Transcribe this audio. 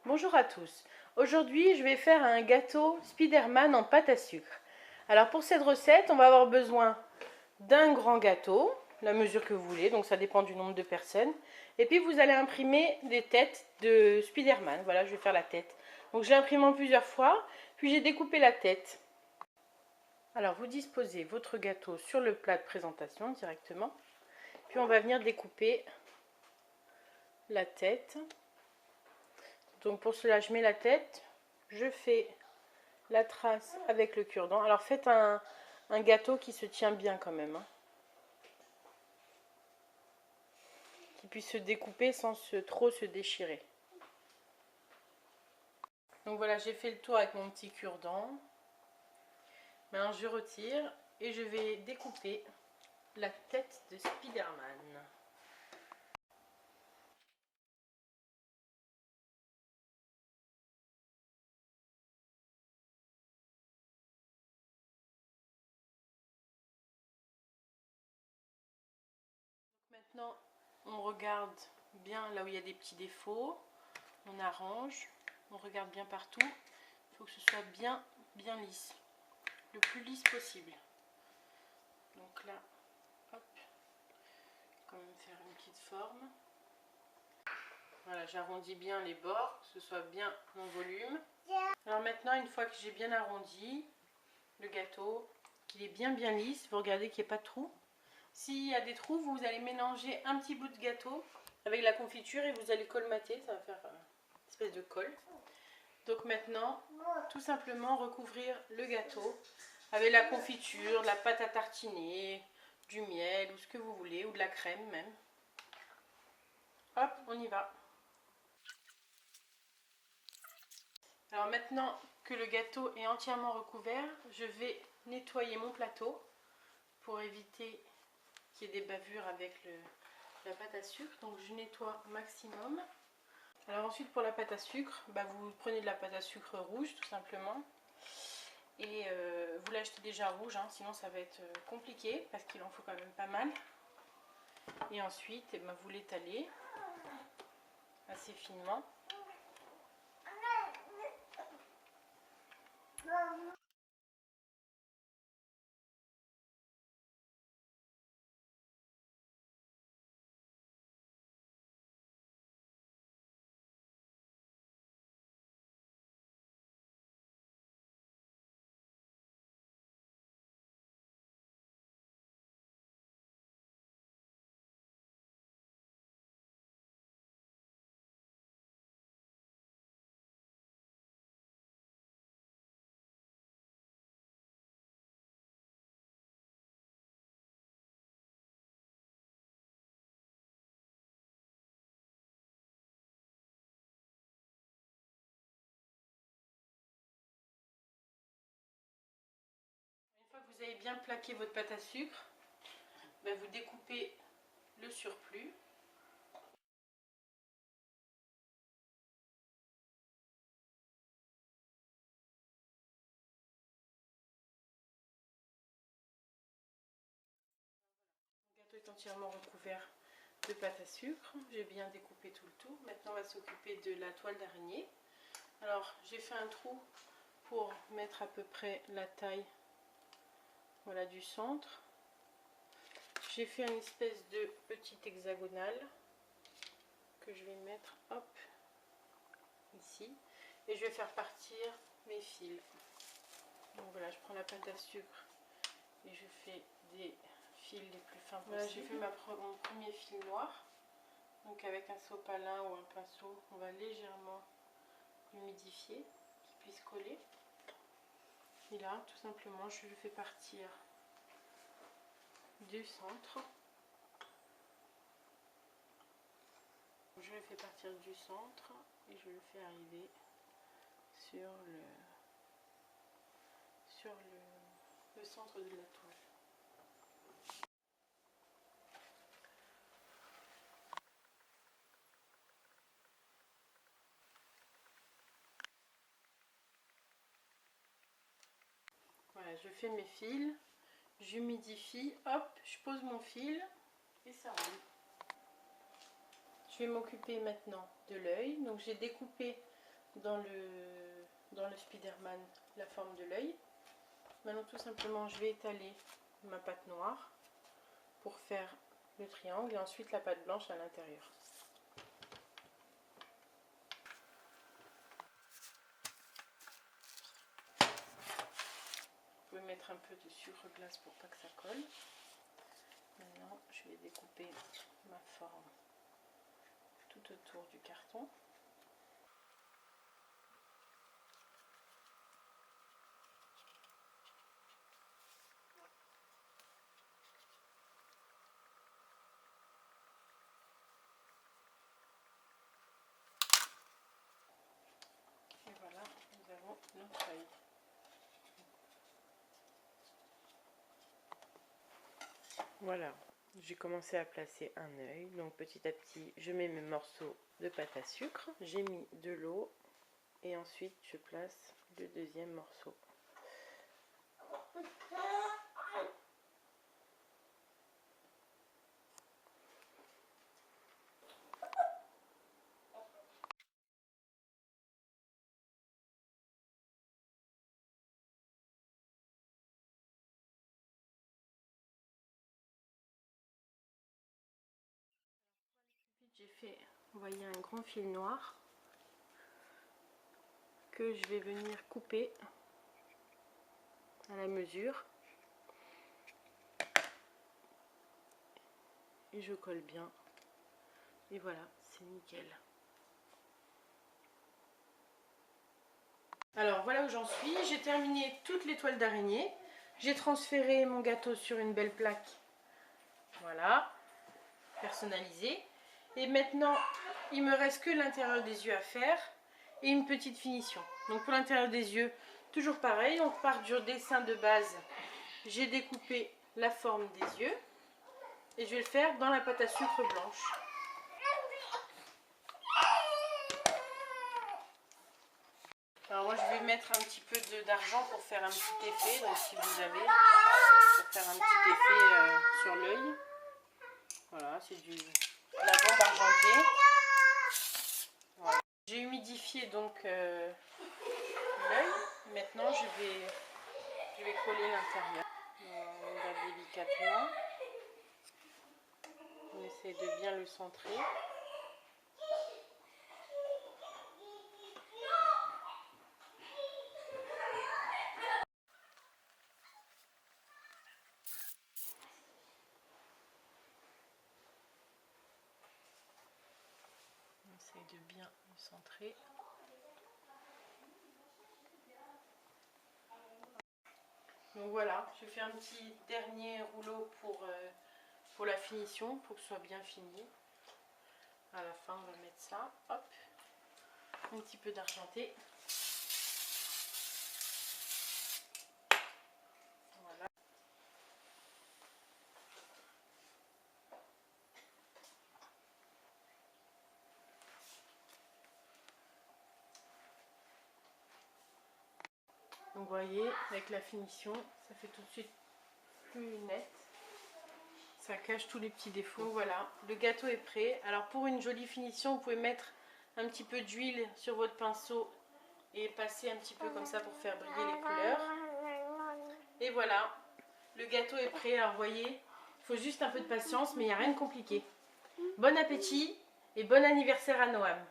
Bonjour à tous. Aujourd'hui, je vais faire un gâteau Spiderman en pâte à sucre. Alors pour cette recette, on va avoir besoin d'un grand gâteau, la mesure que vous voulez, donc ça dépend du nombre de personnes. Et puis vous allez imprimer des têtes de Spiderman. Voilà, je vais faire la tête. Donc j'ai imprimé en plusieurs fois, puis j'ai découpé la tête. Alors vous disposez votre gâteau sur le plat de présentation directement. Puis on va venir découper la tête. Donc pour cela, je mets la tête, je fais la trace avec le cure-dent. Alors faites un gâteau qui se tient bien quand même, hein. Qui puisse se découper sans trop se déchirer. Donc voilà, j'ai fait le tour avec mon petit cure-dent. Maintenant je retire et je vais découper la tête de Spiderman. Maintenant, on regarde bien là où il y a des petits défauts. On arrange, on regarde bien partout. Il faut que ce soit bien lisse. Le plus lisse possible. Donc là, hop, quand même faire une petite forme. Voilà, j'arrondis bien les bords, que ce soit bien en volume. Alors maintenant, une fois que j'ai bien arrondi le gâteau, qu'il est bien lisse, vous regardez qu'il n'y ait pas de trous. S'il y a des trous, vous allez mélanger un petit bout de gâteau avec la confiture et vous allez colmater, ça va faire une espèce de colle. Donc maintenant, tout simplement recouvrir le gâteau avec la confiture, de la pâte à tartiner, du miel ou ce que vous voulez, ou de la crème même. Hop, on y va. Alors maintenant que le gâteau est entièrement recouvert, je vais nettoyer mon plateau pour éviter qu'il y ait des bavures avec la pâte à sucre. Donc je nettoie au maximum. Alors ensuite pour la pâte à sucre, vous prenez de la pâte à sucre rouge tout simplement. Et vous l'achetez déjà rouge, hein, sinon ça va être compliqué parce qu'il en faut quand même pas mal. Et ensuite vous l'étalez assez finement. Une fois que vous avez bien plaqué votre pâte à sucre, vous découpez le surplus. Mon gâteau est entièrement recouvert de pâte à sucre. J'ai bien découpé tout le tour. Maintenant, on va s'occuper de la toile d'araignée. Alors, j'ai fait un trou pour mettre à peu près la taille, voilà, du centre. J'ai fait une espèce de petite hexagonale que je vais mettre, hop, ici. Et je vais faire partir mes fils. Donc voilà, je prends la pâte à sucre et je fais des fils les plus fins possibles. Voilà, j'ai fait mon premier fil noir. Donc avec un sopalin ou un pinceau, on va légèrement l'humidifier, qu'il puisse coller. Et là, tout simplement, je le fais partir du centre. Je le fais partir du centre et je le fais arriver sur le centre de la toile. Voilà, je fais mes fils, j'humidifie, hop, je pose mon fil et ça roule. Je vais m'occuper maintenant de l'œil. Donc j'ai découpé dans le Spiderman la forme de l'œil. Maintenant tout simplement je vais étaler ma pâte noire pour faire le triangle et ensuite la pâte blanche à l'intérieur. Vous pouvez mettre un peu de sucre glace pour pas que ça colle. Maintenant je vais découper ma forme tout autour du carton. Et voilà, nous avons notre œil. Voilà, j'ai commencé à placer un œil, donc petit à petit je mets mes morceaux de pâte à sucre, j'ai mis de l'eau et ensuite je place le deuxième morceau. J'ai fait, vous voyez, un grand fil noir que je vais venir couper à la mesure et je colle bien et voilà, c'est nickel. Alors voilà où j'en suis, j'ai terminé toutes les toiles d'araignée, j'ai transféré mon gâteau sur une belle plaque, voilà, personnalisée. Et maintenant, il me reste que l'intérieur des yeux à faire et une petite finition. Donc pour l'intérieur des yeux, toujours pareil, on part du dessin de base. J'ai découpé la forme des yeux et je vais le faire dans la pâte à sucre blanche. Alors moi je vais mettre un petit peu d'argent pour faire un petit effet, donc si vous avez, pour faire un petit effet sur l'œil. Voilà, c'est de la bombe argentée. Voilà. J'ai humidifié donc l'œil. Maintenant je vais coller l'intérieur. On va délicatement. On essaie de bien le centrer. On essaie de bien le centrer. Donc voilà, je fais un petit dernier rouleau pour la finition, pour que ce soit bien fini. À la fin, on va mettre ça. Hop, un petit peu d'argenté. Voilà. Donc vous voyez, avec la finition, ça fait tout de suite plus net. Ça cache tous les petits défauts. Donc voilà, le gâteau est prêt. Alors pour une jolie finition, vous pouvez mettre un petit peu d'huile sur votre pinceau et passer un petit peu comme ça pour faire briller les couleurs. Et voilà, le gâteau est prêt. Alors vous voyez, il faut juste un peu de patience, mais il n'y a rien de compliqué. Bon appétit et bon anniversaire à Noam.